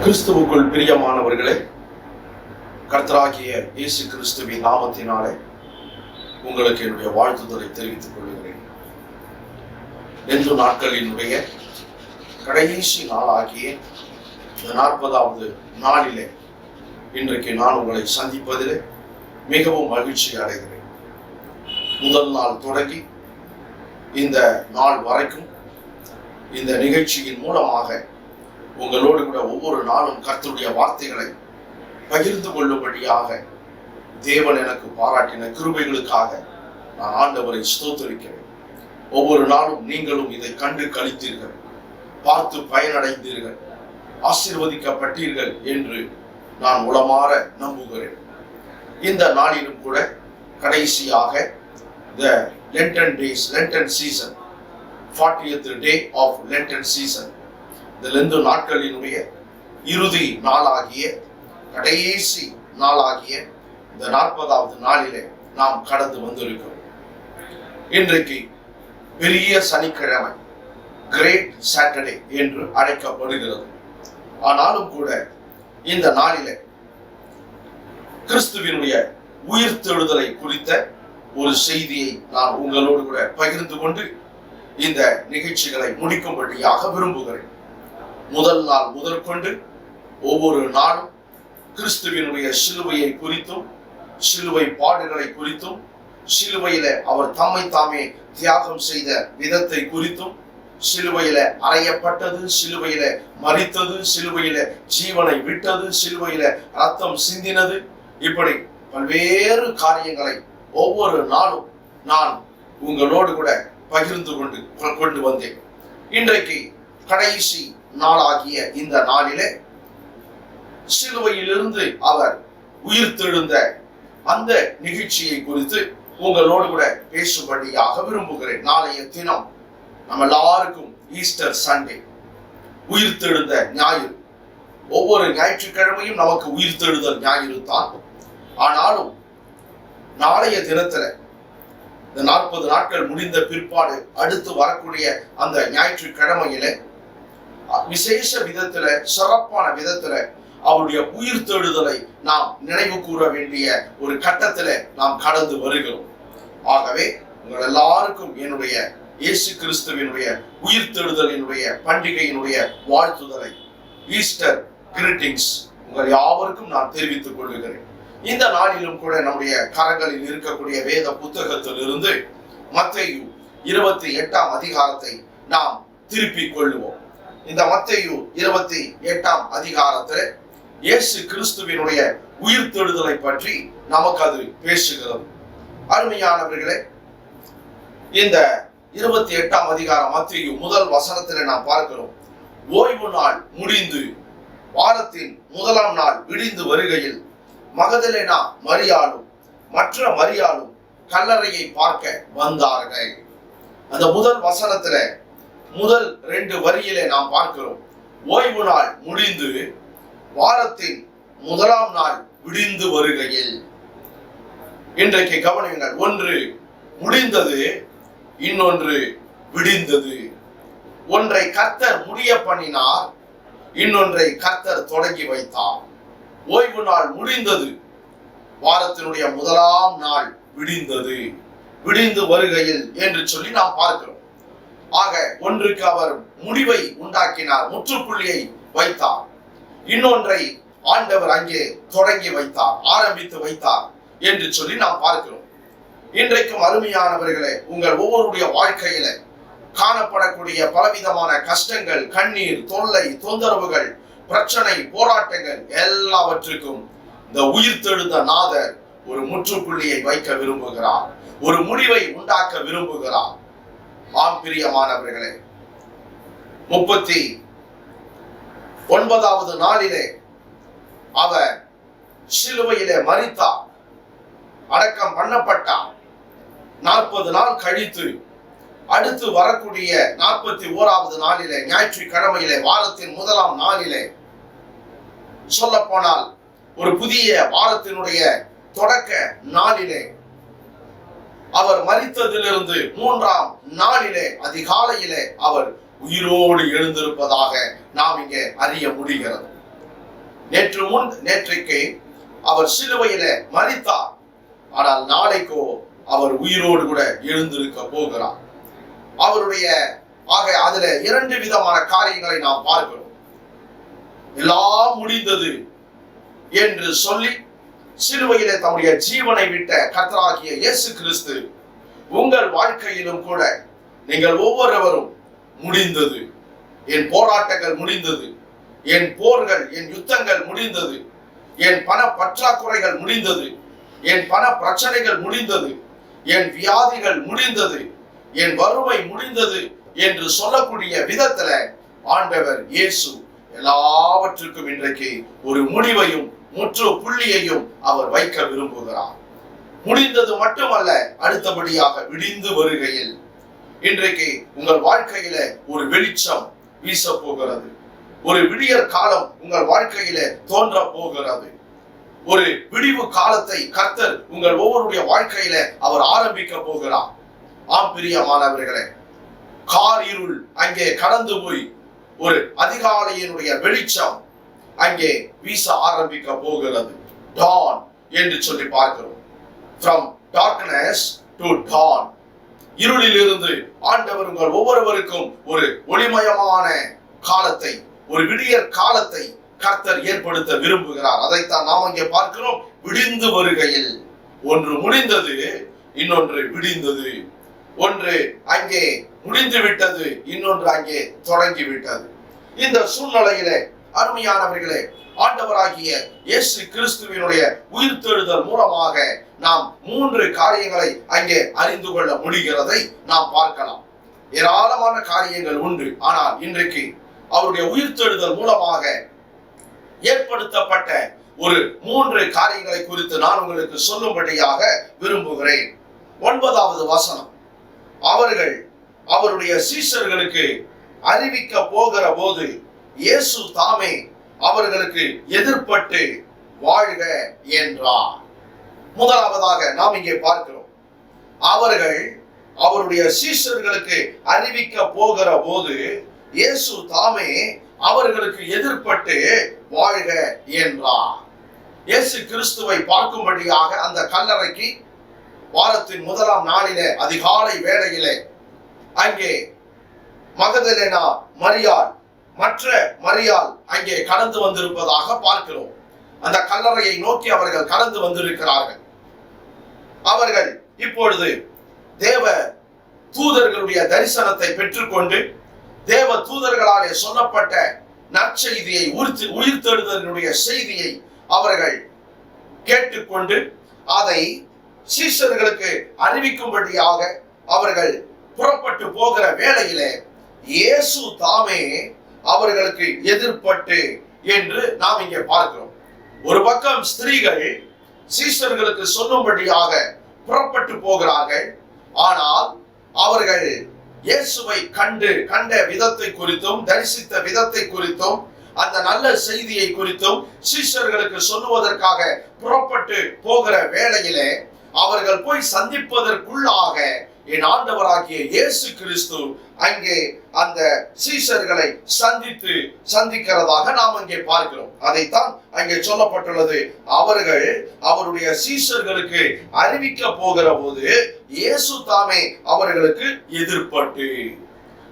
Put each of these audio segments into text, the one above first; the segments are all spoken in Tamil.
கிறிஸ்துவுக்குள் பிரியமானவர்களே, கர்த்தராகிய இயேசு கிறிஸ்துவின் நாமத்தினாலே உங்களுக்கு என்னுடைய வாழ்த்துதலை தெரிவித்துக் கொள்கிறேன். நெந்து நாட்களினுடைய கடைசி நாளாகிய இந்த 40வது நாளிலே இன்றைக்கு நான் உங்களை சந்திப்பதிலே மிகவும் மகிழ்ச்சி அடைகிறேன். முதல் நாள் தொடங்கி இந்த நாள் வரைக்கும் இந்த நிகழ்ச்சியின் மூலமாக உங்களோடு கூட ஒவ்வொரு நாளும் கர்த்தருடைய வார்த்தைகளை பகிர்ந்து கொள்ளும்படியாக தேவன் எனக்கு பாராட்டின கிருபைகளுக்காக நான் ஆண்டவரை ஸ்தோத்திரிக்கிறேன். ஒவ்வொரு நாளும் நீங்களும் இதை கண்டு களித்தீர்கள், பார்த்து பயனடைந்தீர்கள், ஆசீர்வதிக்கப்பட்டீர்கள் என்று நான் உளமாற நம்புகிறேன். இந்த நாளிலும் கூட கடைசியாக the Lenten days, Lenten season, 40th day of Lenten season, இந்த லெந்து நாட்களினுடைய இறுதி நாளாகிய கடைசி நாளாகிய இந்த 40வது நாளிலே நாம் கடந்து வந்திருக்கிறோம். இன்றைக்கு பெரிய சனிக்கிழமை, கிரேட் சாட்டர்டே என்று அழைக்கப்படுகிறது. ஆனாலும் கூட இந்த நாளிலே கிறிஸ்துவினுடைய உயிர்த்தெழுதலை குறித்த ஒரு செய்தியை நான் உங்களோடு கூட பகிர்ந்து கொண்டு இந்த நிகழ்ச்சிகளை முடிக்கும்படியாக விரும்புகிறேன். முதல் நாள் முதற்கொண்டு ஒவ்வொரு நாளும் கிறிஸ்துவினுடைய சிலுவையை குறித்தும், சிலுவை பாடுகளை குறித்தும், சிலுவையில அவர் தம்மை தாமே தியாகம் செய்த விதத்தை குறித்தும், சிலுவையில அறையப்பட்டது, சிலுவையில மரித்தது, சிலுவையில ஜீவனை விட்டது, சிலுவையில ரத்தம் சிந்தினது, இப்படி பல்வேறு காரியங்களை ஒவ்வொரு நாளும் நான் உங்களோடு கூட பகிர்ந்து கொண்டு வந்தேன். இன்றைக்கு கடைசி நாளாகிய இந்த நாளிலே சிலுவையிலிருந்து அவர் உயிர்த்தெழுந்த அந்த நிகழ்ச்சியை குறித்து உங்களோடு கூட பேசும்படியாக விரும்புகிறேன். நாளைய தினம் நம்ம எல்லாருக்கும் ஈஸ்டர் சண்டே, உயிர்த்தெழுந்த ஞாயிறு. ஒவ்வொரு ஞாயிற்றுக்கிழமையும் நமக்கு உயிர்த்தெழுதல் ஞாயிறு தான். ஆனாலும் நாளைய தினத்துல இந்த 40 நாட்கள் முடிந்த பிற்பாடு அடுத்து வரக்கூடிய அந்த ஞாயிற்றுக்கிழமையில விசேஷ விதத்துல, சிறப்பான விதத்துல அவருடைய உயிர்த்தெழுதலை நாம் நினைவு கூற வேண்டிய ஒரு கட்டத்துல நாம் கடந்து வருகிறோம். ஆகவே உங்கள் எல்லாருக்கும் என்னுடைய இயேசு கிறிஸ்துவினுடைய உயிர்த்தெழுதலினுடைய பண்டிகையினுடைய வாழ்த்துதலை, ஈஸ்டர் கிரீட்டிங்ஸ் உங்கள் யாவருக்கும் நான் தெரிவித்துக் கொள்கிறேன். இந்த நாளிலும் கூட நம்முடைய கரங்களில் இருக்கக்கூடிய வேத புத்தகத்தில் இருந்து மத்தேயு 28ஆம் அதிகாரத்தை நாம் திருப்பிக் கொள்ளுவோம். இந்த மத்தேயு 28ஆம் அதிகாரத்தில் இயேசு கிறிஸ்துவினுடைய உயிர்த்தெழுதலை பற்றி நமக்கு அது பேசுகிறது. அருமையானவர்களே, இந்த 28ஆம் அதிகாரம் மத்தேயு முதல் வசனத்தில் நாம் பார்க்கிறோம். ஓய்வு நாள் முடிந்து வாரத்தின் முதலாம் நாள் விடிந்து வருகையில் மகதலேனா மரியாளும் மற்ற மரியாளும் கல்லறையை பார்க்க வந்தார்கள். அந்த முதல் வசனத்துல முதல் 2 வரியிலே நாம் பார்க்கிறோம். ஓய்வு நாள் முடிந்து வாரத்தின் முதலாம் நாள் விடிந்து வருகையில். இன்றைக்கு கவனியுங்கள், ஒன்று முடிந்தது, இன்னொன்று விடிந்தது. ஒன்றை கர்த்தர் முடிய பண்ணினார், இன்னொன்றை கர்த்தர் தொடங்கி வைத்தார். ஓய்வு நாள் முடிந்தது, வாரத்தினுடைய முதலாம் நாள் விடிந்தது, விடிந்து வருகையில் என்று சொல்லி நாம் பார்க்கிறோம். ஆக ஒன்றுக்கு அவர் முடிவை உண்டாக்கினார், முற்றுப்புள்ளியை வைத்தார். இன்னொன்றை ஆண்டவர் அங்கே தொடங்கி வைத்தார், ஆரம்பித்து வைத்தார் என்று சொல்லி நாம் பார்க்கிறோம். இன்றைக்கும் அருமையானவர்களே, உங்கள் ஒவ்வொருடைய வாழ்க்கையில காணப்படக்கூடிய பலவிதமான கஷ்டங்கள், கண்ணீர், தொல்லை, தொந்தரவுகள், பிரச்சனை, போராட்டங்கள் எல்லாவற்றுக்கும் இந்த உயிர்த்தெழுந்த நாதர் ஒரு முற்றுப்புள்ளியை வைக்க விரும்புகிறார், ஒரு முடிவை உண்டாக்க விரும்புகிறார். ஆம் பிரியமானவர்களே, 39வது நாளிலே அவர் சிலுவையிலே மரித்தார், அடக்கம் பண்ணப்பட்டார். 40 நாள் கழித்து அடுத்து வரக்கூடிய 41வது நாளிலே, ஞாயிற்றுக்கிழமையிலே, வாரத்தின் முதலாம் நாளிலே, சொல்ல போனால் ஒரு புதிய வாரத்தினுடைய தொடக்க நாளிலே, அவர் மரித்ததிலிருந்து 3ஆம் நாளிலே அதிகாலையிலே அவர் உயிரோடு எழுந்திருப்பதாக நாம் இங்கே அறிய முடிகிறது. நேற்றைக்கு அவர் சிலுவையில மரித்தார். ஆனால் நாளைக்கோ அவர் உயிரோடு கூட எழுந்திருக்க போகிறார். அவருடைய அதுல 2 விதமான காரியங்களை நாம் பார்க்கிறோம். எல்லாம் முடிந்தது என்று சொல்லி சிலுவையிலே தம்முடைய ஜீவனை விட்ட கர்த்தராகிய இயேசு கிறிஸ்து உங்கள் வாழ்க்கையிலும் கூட நீங்கள் ஒவ்வொருவரும் முடிந்தது, என் போராட்டங்கள் முடிந்தது, என் போர்கள், என் யுத்தங்கள் முடிந்தது, என் பண பற்றாக்குறைகள் முடிந்தது, என் பண பிரச்சனைகள் முடிந்தது, என் வியாதிகள் முடிந்தது, என் வறுமை முடிந்தது என்று சொல்லக்கூடிய விதத்துல ஆண்டவர் இயேசு எல்லாவற்றுக்கும் இன்றைக்கு ஒரு முடிவையும் முற்று புள்ளியையும் அவர் வைக்க விரும்புகிறார். முடிந்தது மட்டுமல்ல, அடுத்தபடியாக விடிந்து வருகையில் இன்றைக்கு உங்கள் வாழ்க்கையில ஒரு வெளிச்சம் வீச போகிறது. ஒரு விடியற் காலம் உங்கள் வாழ்க்கையில தோன்ற போகிறது. ஒரு விடிவு காலத்தை கர்த்தர் உங்கள் ஒவ்வொருடைய வாழ்க்கையில அவர் ஆரம்பிக்க போகிறார். ஆம் பிரியமானவர்களே, கார் இருள் அங்கே கடந்து போய் ஒரு அதிகாலையினுடைய வெளிச்சம் அங்கே வீச ஆரம்பிக்க போகிறது. dawn என்று சொல்லி பார்க்கிறோம். from darkness to dawn. இருளில் இருந்து ஆண்டவர் உங்கள் ஒவ்வொருவருக்கும் ஒரு ஒளிமயமான காலத்தை, ஒரு விடியற் காலத்தை கர்த்தர் ஏற்படுத்த விரும்புகிறார். அதைத்தான் நாம் அங்கே பார்க்கிறோம். விடிந்து வருகையில் ஒன்று முடிந்தது, இன்னொன்று விடிந்தது. ஒன்று அங்கே முடிந்து விட்டது, இன்னொன்று அங்கே தொடங்கி விட்டது. இந்த சூழ்நிலையிலே அருமையானவர்களே, ஆண்டவராகிய இயேசு கிறிஸ்துவினுடைய உயிர்த்தெழுதல் மூலமாக நாம் 3 காரியங்களை அங்கே அறிந்து கொள்ள முடிகிறதை நாம் பார்க்கலாம். ஏராளமான காரியங்கள் உண்டு. ஆனால் இன்றைக்கு அவருடைய உயிர்த்தெழுதல் மூலமாக ஏற்படுத்தப்பட்ட ஒரு 3 காரியங்களை குறித்து நான் உங்களுக்கு சொல்லும்படியாக விரும்புகிறேன். 9வது வசனம், அவர்கள் அவருடைய சீஷர்களுக்கு அறிவிக்க போகிற போது இயேசு தாமே அவர்களுக்கு எதிர்ப்பட்டு வாழ்க என்றார். முதலாவதாக நாம் இங்கே பார்க்கிறோம், அவர்கள் அவருடைய சீஷர்களுக்கு அறிவிக்க போகிற போது இயேசு தாமே அவர்களுக்கு எதிர்ப்பட்டு வாழ்க என்றார். இயேசு கிறிஸ்துவை பார்க்கும்படியாக அந்த கல்லறைக்கு வாரத்தின் முதலாம் நாளிலே அதிகாலை வேளையிலே அங்கே மகதலேனா மரியாள், மற்ற மரியாள் அங்கே கடந்து வந்திருப்பதாக பார்க்கிறோம். அந்த கல்லறையை நோக்கி அவர்கள் கடந்து வந்திருக்கிறார்கள். அவர்கள் இப்பொழுது தேவ தூதர்களுடைய தரிசனத்தை பெற்றுக்கொண்டு தேவ தூதர்களாலே சொல்லப்பட்ட நற்செய்தியை, உயிர்த்தெழுதலினுடைய செய்தியை அவர்கள் கேட்டுக்கொண்டு அதை சீஷர்களுக்கு அறிவிக்கும்படியாக அவர்கள் புறப்பட்டு போகிற வேளையிலே இயேசு தாமே அவர்களுக்கு எதிர்ப்பட்டு என்று நாம் இங்கே பார்க்கிறோம். ஒரு பக்கம் ஸ்திரீகள் சீஷர்களுக்கு சொல்லும்படியாக புறப்பட்டு போகிறார்கள். ஆனால் அவர்கள் இயேசுவை கண்ட விதத்தை குறித்தும் தரிசித்த விதத்தை குறித்தும் அந்த நல்ல செய்தியை குறித்தும் சீஷர்களுக்கு சொல்லுவதற்காக புறப்பட்டு போகிற வேளையிலே அவர்கள் போய் சந்திப்பதற்குள்ளாக என் ஆண்டவராகிய இயேசு கிறிஸ்து அங்கே அந்த சீஷர்களை சந்திக்கிறதாக நாம் அங்கே பார்க்கிறோம். அதைத்தான் அங்கே சொல்லப்பட்டுள்ளது. அவர்கள் அவருடைய சீஷர்களுக்கு அறிவிக்க போகிற போது இயேசு தாமே அவர்களுக்கு எதிர்ப்பட்டு,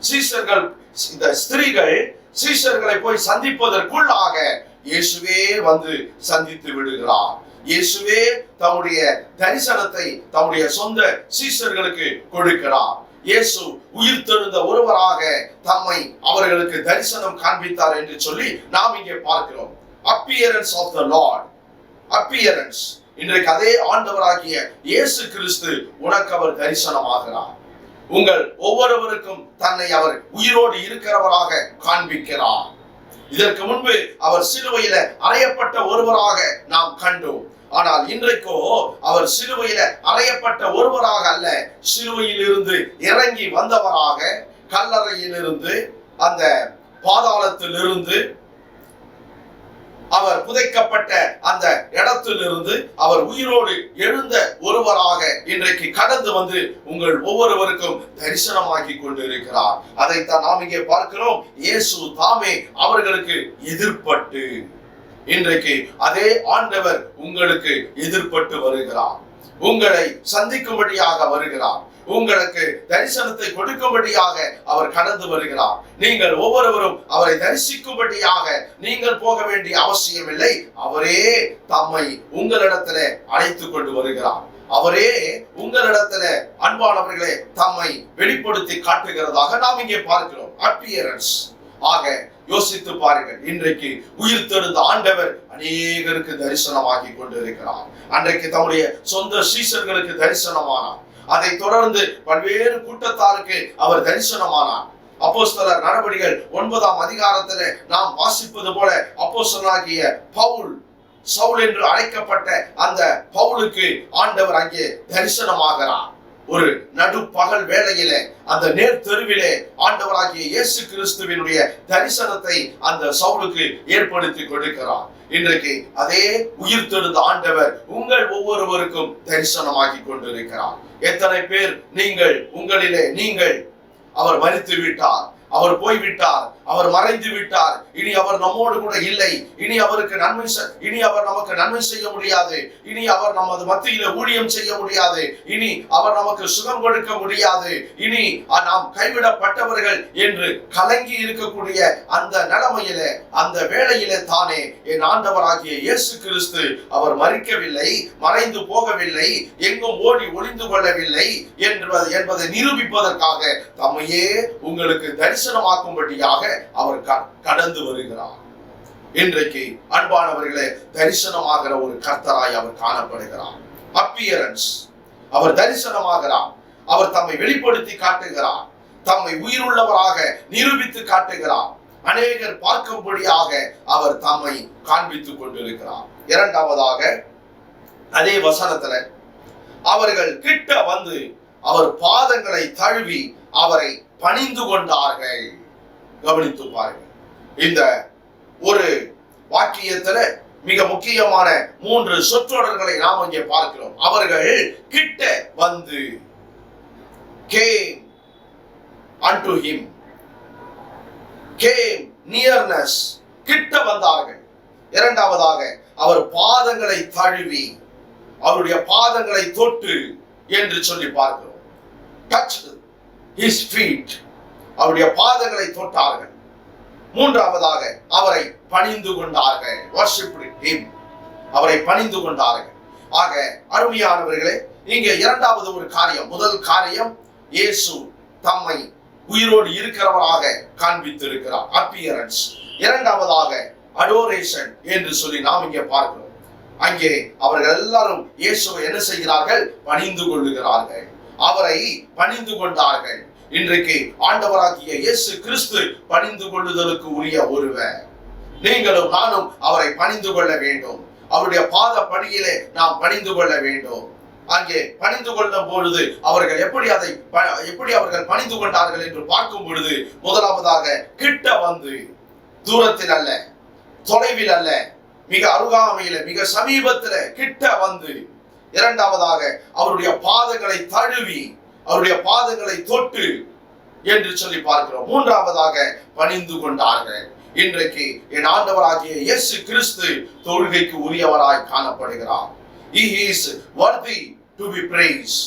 சீஷர்கள், இந்த ஸ்திரீகள் சீஷர்களை போய் சந்திப்பதற்குள்ளாக இயேசுவே வந்து சந்தித்து விடுகிறார். இயேசுவே தம்முடைய தரிசனத்தை தம்முடைய சொந்த சீஷர்களுக்கு கொடுக்கிறார். இயேசு உயிர்த்தெழுந்த ஒருவராக தம்மை அவர்களுக்கு தரிசனம் காண்பித்தார் என்று சொல்லி நாம் இங்கே பார்க்கிறோம். appearance of the Lord, appearance. இன்றைக்கு அதே ஆண்டவராகிய இயேசு கிறிஸ்து உனக்கு அவர் தரிசனமாகிறார். உங்கள் ஒவ்வொருவருக்கும் தன்னை அவர் உயிரோடு இருக்கிறவராக காண்பிக்கிறார். இதற்கு முன்பு அவர் சிலுவையில அறையப்பட்ட ஒருவராக நாம் கண்டோம். ஆனால் இன்றைக்கோ அவர் சிலுவையில அறையப்பட்ட ஒருவராக அல்ல, சிலுவையில் இருந்து இறங்கி வந்தவராக, கல்லறையிலிருந்து அந்த பாதாளத்திலிருந்து அவர் புதைக்கப்பட்ட அந்த இடத்திலிருந்து அவர் உயிரோடு எழுந்த ஒருவராக இன்றைக்கு கடந்து வந்து உங்கள் ஒவ்வொருவருக்கும் தரிசனமாக்கி கொண்டிருக்கிறார். அதைத்தான் நாம் இங்கே பார்க்கிறோம். இயேசு தாமே அவர்களுக்கு எதிர்ப்பட்டு, இன்றைக்கு அதே ஆண்டவர் உங்களுக்கு எதிர்பட்டு வருகிறார், உங்களை சந்திக்கும்படியாக வருகிறார், உங்களுக்கு தரிசனத்தை கொடுக்கும்படியாக அவர் கடந்து வருகிறார். நீங்கள் ஒவ்வொருவரும் அவரை தரிசிக்கும்படியாக நீங்கள் போக வேண்டிய அவசியம் இல்லை. அவரே தம்மை உங்களிடத்துல அழைத்துக் கொண்டு வருகிறார். அவரே உங்களிடத்துல அன்பானவர்களே தம்மை வெளிப்படுத்தி காட்டுகிறதாக நாம் இங்கே பார்க்கிறோம். அப்பியரன்ஸ் ஆக யோசித்து பாருங்கள். இன்றைக்கு உயிர் தெழுந்த ஆண்டவர் அநேகருக்கு தரிசனமாகி கொண்டிருக்கிறார். அன்றைக்கு தம்முடைய சொந்த சீஷர்களுக்கு தரிசனமானார். அதை தொடர்ந்து பல்வேறு கூட்டத்தாருக்கு அவர் தரிசனமானார். அப்போஸ்தலர் நடவடிக்கைகள் 9ஆம் அதிகாரத்தில் நாம் வாசிப்பது போல அப்போஸ்தலனாகிய பவுல், சவுல் என்று அழைக்கப்பட்ட அந்த பவுலுக்கு ஆண்டவர் அங்கே தரிசனமாகிறார். ஒரு நடுப்பகல் வேளையிலே அந்த நேர் தெருவிலே ஆண்டவராகிய இயேசு கிறிஸ்துவினுடைய தரிசனத்தை அந்த சவுலுக்கு ஏற்படுத்தி கொடுக்கிறார். இன்றைக்கு அதே உயிர் தெழுந்த ஆண்டவர் உங்கள் ஒவ்வொருவருக்கும் தரிசனமாகி கொண்டிருக்கிறார். எத்தனை பேர் உங்களிலே அவர் மரித்து விட்டார், அவர் போய்விட்டார், அவர் மறைந்து விட்டார், இனி அவர் நம்மோடு கூட இல்லை, இனி அவர் நமக்கு நன்மை செய்ய முடியாது, இனி அவர் நமது மத்தியில ஊழியம் செய்ய முடியாது, இனி அவர் நமக்கு சுகம் கொடுக்க முடியாது, இனி நாம் கைவிடப்பட்டவர்கள் என்று கலங்கி இருக்கக்கூடிய அந்த நிலைமையிலே, அந்த வேளையிலே தானே என் ஆண்டவராகிய இயேசு கிறிஸ்து அவர் மரிக்கவில்லை, மறைந்து போகவில்லை, எங்கும் ஓடி ஒளிந்து கொள்ளவில்லை என்பதை நிரூபிப்பதற்காக தம்மையே உங்களுக்கு தரிசனமாக்கும்படியாக அவர் கடந்து வருகிறார். இன்றைக்கு அன்பானவர்களே தரிசனமாகிற ஒரு கர்த்தராய் அவர் காணப்படுகிறார். அப்பியரன்ஸ், அவர் தரிசனமாகிறார். அவர் தம்மை வெளிப்படுத்தி காட்டுகிறார், தம்மை உயிருள்ளவராக நிரூபித்து காட்டுகிறார். அநேகர் பார்க்கும்படியாக அவர் தம்மை காண்பித்துக் கொண்டிருக்கிறார். இரண்டாவதாக அதே வசனத்துல அவர்கள் கிட்ட வந்து அவர் பாதங்களை தழுவி அவரை பணிந்து கொண்டார்கள். கவனித்து பாருங்கள். இந்த ஒரு வாக்கியத்துல மிக முக்கியமான 3 சொற்றொடர்களை நாம் இங்கே பார்க்கிறோம். அவர்கள் கிட்ட வந்து, came unto him, came nearness, கிட்ட வந்தார்கள். இரண்டாவதாக அவர் பாதங்களை தழுவி, அவருடைய பாதங்களை தொட்டு என்று சொல்லி பார்க்கிறோம். touched his feet, அவருடைய பாதங்களை தொட்டார்கள். மூன்றாவதாக அவரை பணிந்து கொண்டார்கள், worshiped him, அவரை பணிந்து கொண்டார்கள். ஆக அருமையானவர்களே, இங்கே இரண்டாவது ஒரு காரியம், முதல் காரியம் இயேசு தம்மை உயிரோடு இருக்கிறவராக காண்பித்திருக்கிறார், அப்பியரன்ஸ். இரண்டாவதாக அடோரேஷன் என்று சொல்லி நாம் இங்கே பார்க்கிறோம். அங்கே அவர்கள் எல்லாரும் இயேசுவை என்ன செய்கிறார்கள்? பணிந்து கொள்ளுகிறார்கள், அவரை பணிந்து கொண்டார்கள். இன்றைக்கு ஆண்டவராகிய இயேசு கிறிஸ்து பணிந்து கொள்ளுதலுக்கு உரிய ஒருவர். நீங்களும் நானும் அவரை பணிந்து கொள்ள வேண்டும். அவருடைய பாத படியிலே நாம் பணிந்து கொள்ள வேண்டும். அங்கே பணிந்து கொள்ளும் பொழுது அவர்கள் எப்படி அவர்கள் பணிந்து கொண்டார்கள் என்று பார்க்கும் பொழுது, முதலாவதாக கிட்ட வந்து, தூரத்தில் அல்ல, தொலைவில் அல்ல, மிக அருகாமையில, மிக சமீபத்தில் கிட்ட வந்து. இரண்டாவதாக அவருடைய பாதங்களை தழுவி, அவருடைய பாதங்களை தொட்டு என்று சொல்லி பார்க்கிறோம். மூன்றாவதாக பணிந்து கொண்டார்கள். இன்றைக்கு என் ஆண்டவராகிய இயேசு கிறிஸ்து தொழுகைக்கு உரியவராய் காணப்படுகிறார். He is worthy to be praised.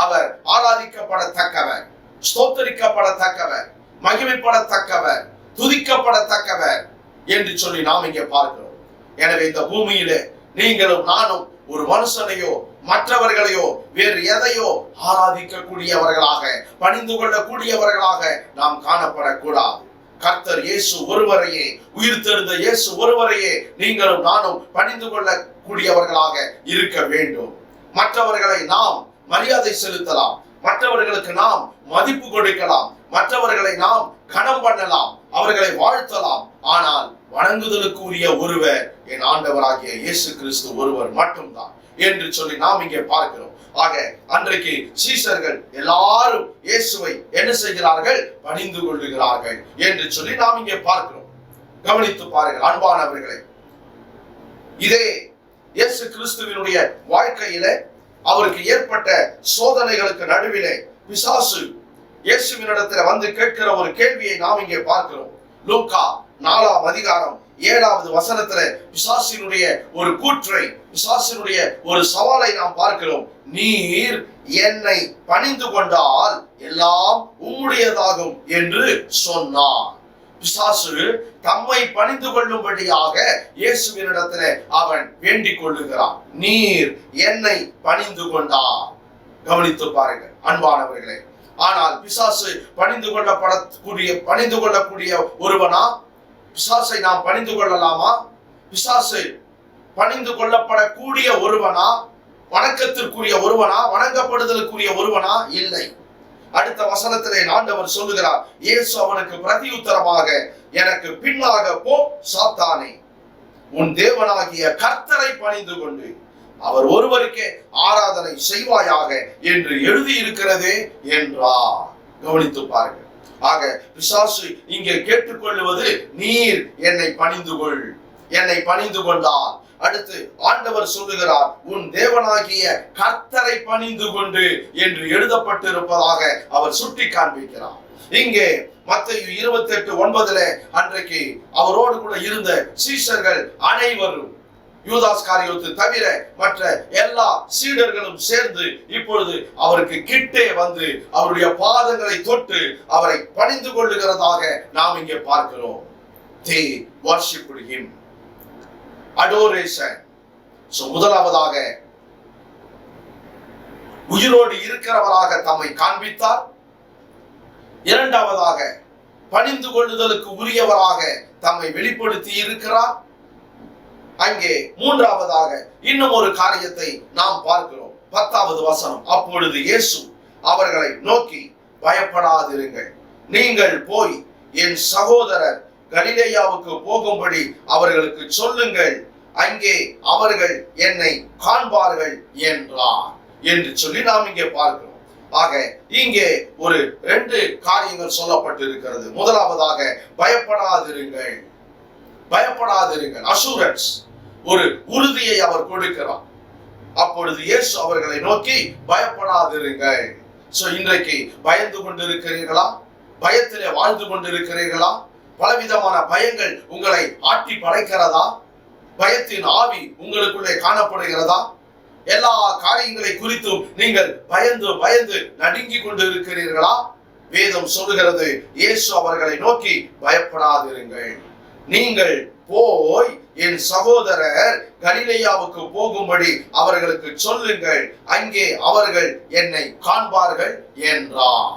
அவர் ஆராதிக்கப்படத்தக்கவர், ஸ்தோத்தரிக்கப்படத்தக்கவர், மகிமைப்படத்தக்கவர், துதிக்கப்படத்தக்கவர் என்று சொல்லி நாம் இங்கே பார்க்கிறோம். எனவே இந்த பூமியிலே நீங்களும் நானும் ஒரு மனுஷனையோ மற்றவர்களையோ வேறு எதையோ ஆராதிக்க கூடியவர்களாக, பணிந்து கொள்ளக்கூடியவர்களாக நாம் காணப்படக்கூடாது. கர்த்தர் இயேசு ஒருவரையே, உயிர் தெழுந்த இயேசு ஒருவரையே நீங்களும் நானும் பணிந்து கொள்ளக்கூடியவர்களாக இருக்க வேண்டும். மற்றவர்களை நாம் மரியாதை செலுத்தலாம், மற்றவர்களுக்கு நாம் மதிப்பு கொடுக்கலாம், மற்றவர்களை நாம் கனம் பண்ணலாம், அவர்களை வாழ்த்தலாம். ஆனால் வணங்குதலுக்கு உரிய ஒருவர் என் ஆண்டவராகிய இயேசு கிறிஸ்து ஒருவர் மட்டும்தான் என்று சொல்லி நாம் இங்கே பார்க்கிறோம். ஆக அன்றைக்கு சீஷர்கள் எல்லாரும் இயேசுவை என்ன செய்கிறார்கள்? பணிந்து கொள்ளுகிறார்கள் என்று சொல்லி நாம் இங்கே பார்க்கிறோம். கவனித்து பாருங்கள் அன்பானவர்களே, இதே இயேசு கிறிஸ்துவினுடைய வாழ்க்கையிலே அவருக்கு ஏற்பட்ட சோதனைகளுக்கு நடுவிலே பிசாசு இயேசுவினிடத்தில் வந்து கேட்கிற ஒரு கேள்வியை நாம் இங்கே பார்க்கிறோம். லூக்கா 4ஆம் அதிகாரம் 7வது வசனத்துல பிசாசினுடைய ஒரு கூற்றை, பிசாசினுடைய ஒரு சவாலை நாம் பார்க்கிறோம். நீர் என்னை பணிந்து கொண்டால் எல்லாம் உம்முடையதாகும் என்று சொன்னார். பிசாசு தம்மை பணிந்து கொள்ளும்படியாக இயேசுவினிடத்திலே அவன் வேண்டிக் கொள்ளுகிறான். நீர் என்னை பணிந்து கொண்டார். கவனித்து பாருங்கள் அன்பானவர்களே. ஆனால் பிசாசு பணிந்து கொள்ளக்கூடிய ஒருவனா? பிசாசை நாம் பணிந்து கொள்ளலாமா? பிசாசு பணிந்து கொள்ளப்படக்கூடிய ஒருவனா? வணக்கத்திற்குரிய ஒருவனா? வணங்கப்படுதலுக்குரிய ஒருவனா? இல்லை. அடுத்த வசனத்திலே ஆண்டவர் சொல்லுகிறார், இயேசு அவனுக்கு பிரதியுத்தரமாக, எனக்கு பின்னாக போ சாத்தானே, உன் தேவனாகிய கர்த்தரை பணிந்து கொண்டு அவர் ஒருவருக்கே ஆராதனை செய்வாயாக என்று எழுதியிருக்கிறதே என்றார். கவனித்து பாருங்கள். ஆக பிசாசு இங்கே கேட்டுக்கொள்வது, நீர் என்னை பணிந்து கொள். என்னை பணிந்து கொண்டால் அடுத்து ஆண்டவர் சொல்லுகிறார், உன் தேவனாகிய கர்த்தரை பணிந்து கொண்டு என்று எழுதப்பட்டிருப்பதாக அவர் சுட்டி காண்பிக்கிறார். இங்கே மத்தேயு 28:9 அன்றைக்கு அவரோடு கூட இருந்த சீஷர்கள் அனைவரும், யூதாஸ் காரியோத்து தவிர மற்ற எல்லா சீடர்களும் சேர்ந்து இப்பொழுது அவருக்கு கிட்டே வந்து அவருடைய பாதங்களை தொட்டு அவரை பணிந்து கொள்ளுகிறதாக நாம் இங்கே பார்க்கிறோம். They worshiped him. Adoration. So முதலாவதாக உயிரோடு இருக்கிறவராக தம்மை காண்பித்தார். இரண்டாவதாக பணிந்து கொள்ளுதலுக்கு உரியவராக தம்மை வெளிப்படுத்தி இருக்கிறார். அங்கே மூன்றாவதாக இன்னும் ஒரு காரியத்தை நாம் பார்க்கிறோம். 10வது வசனம், அப்பொழுது இயேசு அவர்களை நோக்கி, பயப்படாதிருங்கள், நீங்கள் போய் என் சகோதரர் கலிலேயாவுக்கு போகும்படி அவர்களுக்கு சொல்லுங்கள், அங்கே அவர்கள் என்னை காண்பார்கள் என்றார் என்று சொல்லி நாம் இங்கே பார்க்கிறோம். ஆக இங்கே ஒரு 2 காரியங்கள் சொல்லப்பட்டிருக்கிறது. முதலாவதாக பயப்படாதிருங்கள், பயப்படாதிருங்கள், அஷூரன்ஸ், ஒரு உறுதியை அவர் கொடுக்கிறார். அப்பொழுது இயேசு அவர்களை நோக்கி, பயப்படாதிருங்கள். சோ இன்றைக்கு பயந்து கொண்டிருக்கிறீர்களா? பயத்திலே வாழ்ந்து கொண்டிருக்கிறீர்களா? பலவிதமான பயங்கள் உங்களை ஆட்டி படைக்கிறதா? பயத்தின் ஆவி உங்களுக்குள்ளே காணப்படுகிறதா? எல்லா காரியங்களை குறித்தும் நீங்கள் பயந்து பயந்து நடுங்கி கொண்டு இருக்கிறீர்களா? வேதம் சொல்லுகிறது, இயேசு அவர்களை நோக்கி, பயப்படாதிருங்கள், நீங்கள் போய் என் சகோதரர் கலிலேயாவுக்கு போகும்படி அவர்களுக்கு சொல்லுங்கள், அங்கே அவர்கள் என்னை காண்பார்கள் என்றார்.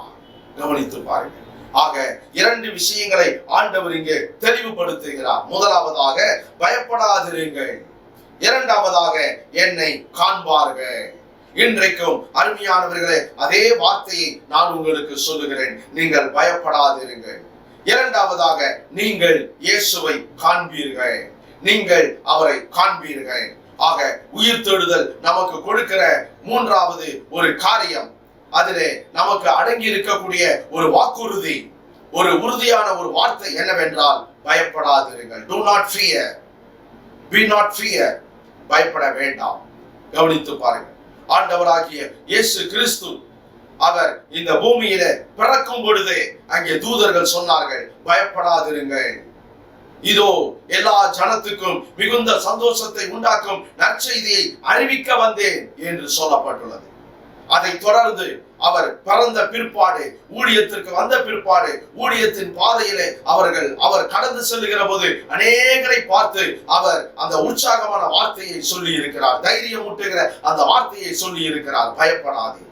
கவனித்து பாருங்கள். ஆக 2 விஷயங்களை ஆண்டவர் இங்கே தெளிவுபடுத்துகிறார். முதலாவதாக பயப்படாதிருங்கள், இரண்டாவதாக என்னை காண்பார்கள். இன்றைக்கும் அருமையானவர்களே, அதே வார்த்தையை நான் உங்களுக்கு சொல்லுகிறேன். நீங்கள் பயப்படாதிருங்கள். இரண்டாவதாக நீங்கள் இயேசுவை காண்பீர்கள், நீங்கள் அவரை காண்பீர்கள். ஆக உயிர் தேடுதல் நமக்கு கொடுக்கிற மூன்றாவது ஒரு காரியம், அதிலே நமக்கு அடங்கி இருக்கக்கூடிய ஒரு வாக்குறுதி, ஒரு உறுதியான ஒரு வார்த்தை என்னவென்றால், பயப்படாதிருங்கள். Do not fear. Be not fear. பயப்பட வேண்டாம். கவனித்து பாருங்கள். ஆண்டவராகிய இயேசு கிறிஸ்து அவர் இந்த பூமியில பிறக்கும் பொழுதே அங்கே தூதர்கள் சொன்னார்கள், பயப்படாதிருங்கள், இதோ எல்லா ஜனத்துக்கும் மிகுந்த சந்தோஷத்தை உண்டாக்கும் நற்செய்தியை அறிவிக்க வந்தேன் என்று சொல்லப்பட்டுள்ளது. அதை தொடர்ந்து அவர் பிறந்த பிற்பாடு, ஊழியத்திற்கு வந்த பிற்பாடு, ஊழியத்தின் பாதையிலே அவர் கடந்து செல்லுகிற போது அநேகரை பார்த்து அவர் அந்த உற்சாகமான வார்த்தையை சொல்லி இருக்கிறார், தைரியம் ஊட்டுகிற அந்த வார்த்தையை சொல்லி இருக்கிறார், பயப்படாதே,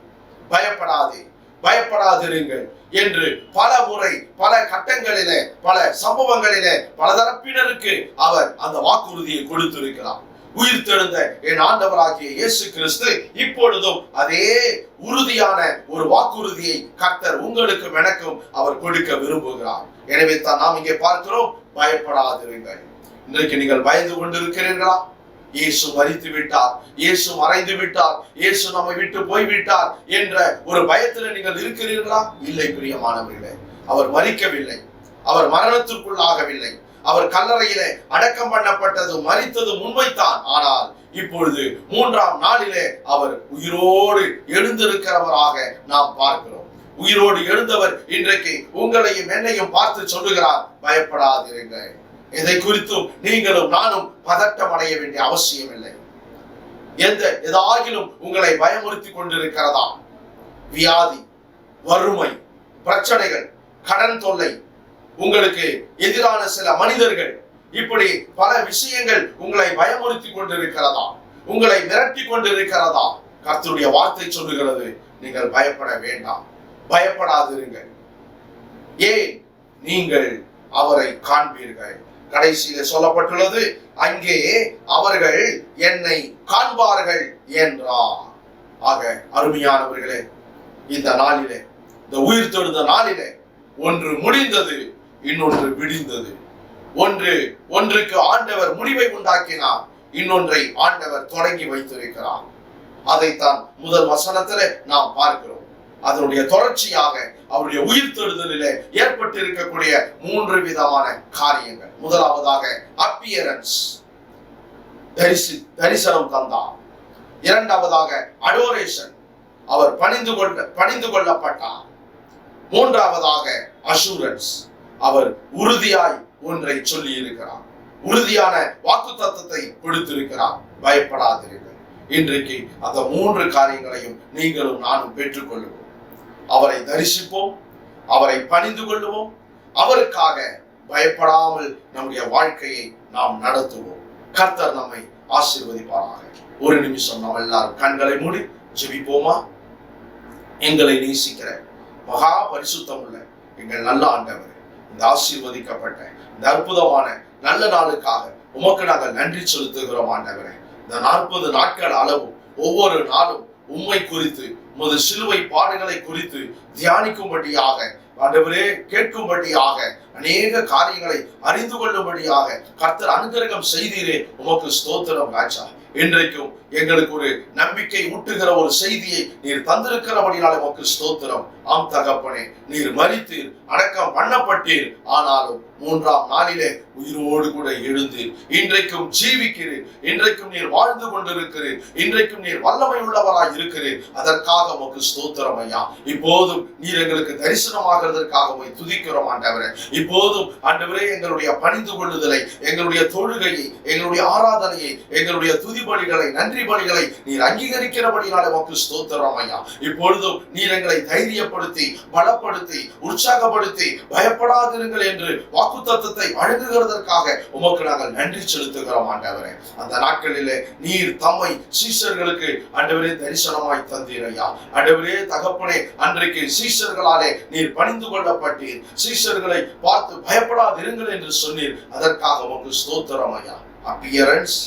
பயப்படாதே, பயப்படாதிருங்கள் என்று பல முறை, பல கட்டங்களிலே, பல சம்பவங்களிலே, பல தரப்பினருக்கு அவர் அந்த வாக்குறுதியை கொடுத்திருக்கிறார். உயிர் தெழுந்த என் ஆண்டவராகிய இயேசு கிறிஸ்து இப்பொழுதும் அதே உறுதியான ஒரு வாக்குறுதியை கர்த்தர் உங்களுக்கும் எனக்கும் அவர் கொடுக்க விரும்புகிறார். எனவே தான் நாம் இங்கே பார்க்கிறோம், பயப்படாதிருங்கள். இன்றைக்கு நீங்கள் பயந்து கொண்டிருக்கிறீர்களா? இயேசு மரித்து விட்டார், இயேசு மறைந்து விட்டார், இயேசு நம்மை விட்டு போய்விட்டார் என்ற ஒரு பயத்தில் நீங்கள் இருக்கிறீர்களா? இல்லை பிரியமானவர்களே, அவர் மரிக்கவில்லை, அவர் மரணத்திற்குள்ளாகவில்லை. அவர் கல்லறையிலே அடக்கம் பண்ணப்பட்டது, மரித்தது உண்மைதான். ஆனால் இப்பொழுது 3ஆம் நாளிலே அவர் உயிரோடு எழுந்திருக்கிறவராக நாம் பார்க்கிறோம். உயிரோடு எழுந்தவர் இன்றைக்கு உங்களையும் என்னையும் பார்த்து சொல்லுகிறார், பயப்படாதிருங்கள். எதை குறித்தும் நீங்களும் நானும் பதட்டம் அடைய வேண்டிய அவசியம் இல்லை. ஏதாகிலும் உங்களை பயமுறுத்தி கொண்டிருக்கிறதா? வியாதி, வறுமை, பிரச்சனைகள், கடன் தொல்லை, உங்களுக்கு எதிரான சில மனிதர்கள், இப்படி பல விஷயங்கள் உங்களை பயமுறுத்தி கொண்டிருக்கிறதா? உங்களை மிரட்டி கொண்டிருக்கிறதா? கர்த்தருடைய வார்த்தை சொல்லுகிறது, நீங்கள் பயப்பட வேண்டாம், பயப்படாதிருங்கள். ஏன்? நீங்கள் அவரை காண்பீர்கள். கடைசியில சொல்லப்பட்டுள்ளது, அங்கே அவர்கள் என்னை காண்பார்கள் என்றார். ஆக அருமையானவர்களே, இந்த நாளிலே, இந்த உயிர் தெழுந்த நாளிலே, ஒன்று முடிந்தது, இன்னொன்று விடிந்தது. ஒன்றுக்கு ஆண்டவர் முடிவை உண்டாக்கினார், இன்னொன்றை ஆண்டவர் தொடங்கி வைத்திருக்கிறார். அதைத்தான் முதல் வசனத்திலே நாம் பார்க்கிறோம். அதனுடைய தொடர்ச்சியாக அவருடைய உயிர் தெழுதலிலே ஏற்பட்டிருக்கக்கூடிய 3 விதமான காரியங்கள். முதலாவதாக அப்பியரன்ஸ், தரிசனம் தந்தார். இரண்டாவதாக அடோரேஷன், அவர் பணிந்து கொள்ளப்பட்டார். மூன்றாவதாக அஷூரன்ஸ், அவர் உறுதியாய் ஒன்றை சொல்லி இருக்கிறார், உறுதியான வாக்குத்தத்தத்தை கொடுத்திருக்கிறார், பயப்படாதிருங்கள். இன்றைக்கு அந்த 3 காரியங்களையும் நீங்களும் நானும் பெற்றுக்கொள்ளுவோம். அவரை தரிசிப்போம், அவரை பணிந்து கொள்ளுவோம், அவருக்காக பயப்படாமல் நம்முடைய வாழ்க்கையை நாம் நடத்துவோம். கர்த்தர் நம்மை ஆசீர்வதிப்பாராக. ஒரு நிமிஷம் நாம் எல்லாரும் கண்களை மூடி ஜெபிப்போமா? எங்களை நேசிக்கிற மகா பரிசுத்தம் உள்ள எங்கள் நல்ல ஆண்டவரே, இந்த ஆசீர்வதிக்கப்பட்ட இந்த அற்புதமான நல்ல நாளுக்காக உமக்கு நாங்கள் நன்றி செலுத்துகிறோம் ஆண்டவரே. இந்த 40 நாட்கள் அளவும் ஒவ்வொரு நாளும் உம்மை குறித்து, உமது சிலுவை பாடுகளை குறித்து தியானிக்கும்படியாக, ஆண்டவரே கேட்கும்படியாக, அநேக காரியங்களை அறிந்து கொள்ளும்படியாக கர்த்தர் அனுகிரகம் செய்தீரே, உமக்கு ஸ்தோத்திரம் ராஜா. இன்றைக்கும் எங்களுக்கு ஒரு நம்பிக்கை ஊட்டுகிற ஒரு செய்தியை நீர் தந்திருக்கிறபடினாலே உமக்கு ஸ்தோத்திரம். ஆம் தகப்பனே, நீர் மரித்தீர், அடக்கம் பண்ணப்பட்டீர், ஆனாலும் 3ஆம் நாளிலே உயிரோடு கூட எழுந்தீர். இன்றைக்கும் ஜீவிக்கிறீர், இன்றைக்கும் நீர் வாழ்ந்து கொண்டிருக்கிறீர், இன்றைக்கும் நீர் வல்லமை உள்ளவராய் இருக்கிறீர். அதற்காக உமக்கு ஸ்தோத்திரம் ஐயா. இப்போதும் நீர் எங்களுக்கு தரிசனமாகிறதற்காக உம்மை துதிக்கிறோம் ஆண்டவரே. இப்போதும் ஆண்டவரே, எங்களுடைய பணிந்து கொள்ளுதலை, எங்களுடைய தொழுகையை, எங்களுடைய ஆராதனையை, எங்களுடைய துதி பலிகளை, நன்றி பலிகளை நீர் அங்கீகரிக்கிறபடினாலே உமக்கு ஸ்தோத்திரம் ஐயா. இப்பொழுதும் நீர் எங்களை தைரியப்படுத்தி, பலப்படுத்தி, உற்சாகப்படுத்தி, பயப்படாதிருங்கள் என்று வாக்குத்தத்தத்தை வழங்குகிறதற்காக உமக்கு நாங்கள் நன்றி செலுத்துகிறோம் ஆண்டவரே. அந்த நாட்களிலே நீர் தம்மை சீஷர்களுக்கு ஆண்டவரே தரிசனமாய் தந்தீர் ஐயா. ஆண்டவரே தகப்பனே, அன்றைக்கு சீஷர்களாலே நீர் பணிந்து கொள்ளப்பட்டீர், சீஷர்களை பார்த்து பயப்படாதிருங்கள் என்று சொன்னீர். அதற்காக உமக்கு ஸ்தோத்திரம் ஐயா. அப்பியரன்ஸ்,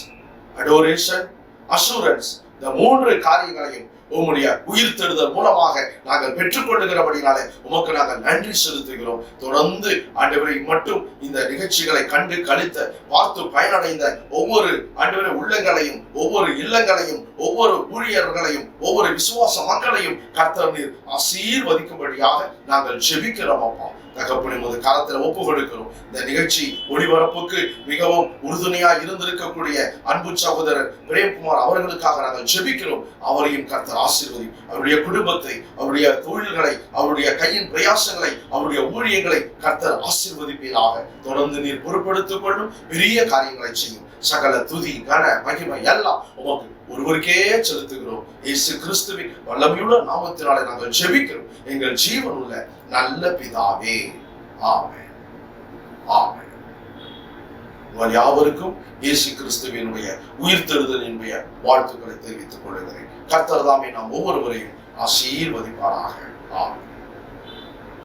அடோரேஷன், அஷூரன்ஸ், இந்த 3 காரியங்களையும் உம்முடைய உயிர் தெழுதல் மூலமாக நாங்கள் பெற்றுக்கொள்ளுகிறபடினாலே உமக்கு நாங்கள் நன்றி செலுத்துகிறோம். தொடர்ந்து ஆண்டவரை மட்டும் இந்த நிகழ்ச்சிகளை கண்டு கழித்த, பார்த்து பயனடைந்த ஒவ்வொரு ஆண்டவரை உள்ளங்களையும், ஒவ்வொரு இல்லங்களையும், ஒவ்வொரு ஊழியர்களையும், ஒவ்வொரு விசுவாச மக்களையும் கர்த்தர் நீர் ஆசீர்வதிக்கும்படியாக நாங்கள் ஜெபிக்கிறோம் அப்பா. தகப்பனே, உமது கரத்தில் ஒப்பு கொடுக்கிறோம். இந்த நிகழ்ச்சி ஒளிபரப்புக்கு மிகவும் உறுதுணையாக இருந்திருக்கக்கூடிய அன்பு சகோதரர் பிரேம்குமார் அவர்களுக்காக நாங்கள் ஜெபிக்கிறோம். அவரையும் கர்த்தர் ஆசீர்வதி, அவருடைய குடும்பத்தை, அவருடைய தொழில்களை, அவருடைய கையின் பிரயாசங்களை, அவருடைய ஊழியங்களை கர்த்தர் ஆசீர்வதிப்பீராக. தொடர்ந்து நீர் பொறுப்படுத்திக் கொள்ளும், பெரிய காரியங்களை செய்யும். சகல துதி, கன, மகிமை எல்லாம் உமக்கு ஒருவருக்கே செலுத்துகிறோம். இயேசு கிறிஸ்துவின் வல்லமையுள்ள நாமத்தினாலே நாங்கள் ஜெபிக்கிறோம் எங்கள் ஜீவன் உள்ள நல்ல பிதாவே. ஆமென், ஆமென். உங்கள் யாவருக்கும் இயேசு கிறிஸ்துவினுடைய உயிர்த்தெழுதலினுடைய வாழ்த்துக்களை தெரிவித்துக் கொள்கிறேன். கர்த்தர் தாமே நாம் ஒவ்வொருவரையும் ஆசீர்வதிப்பாராக. ஆமென்.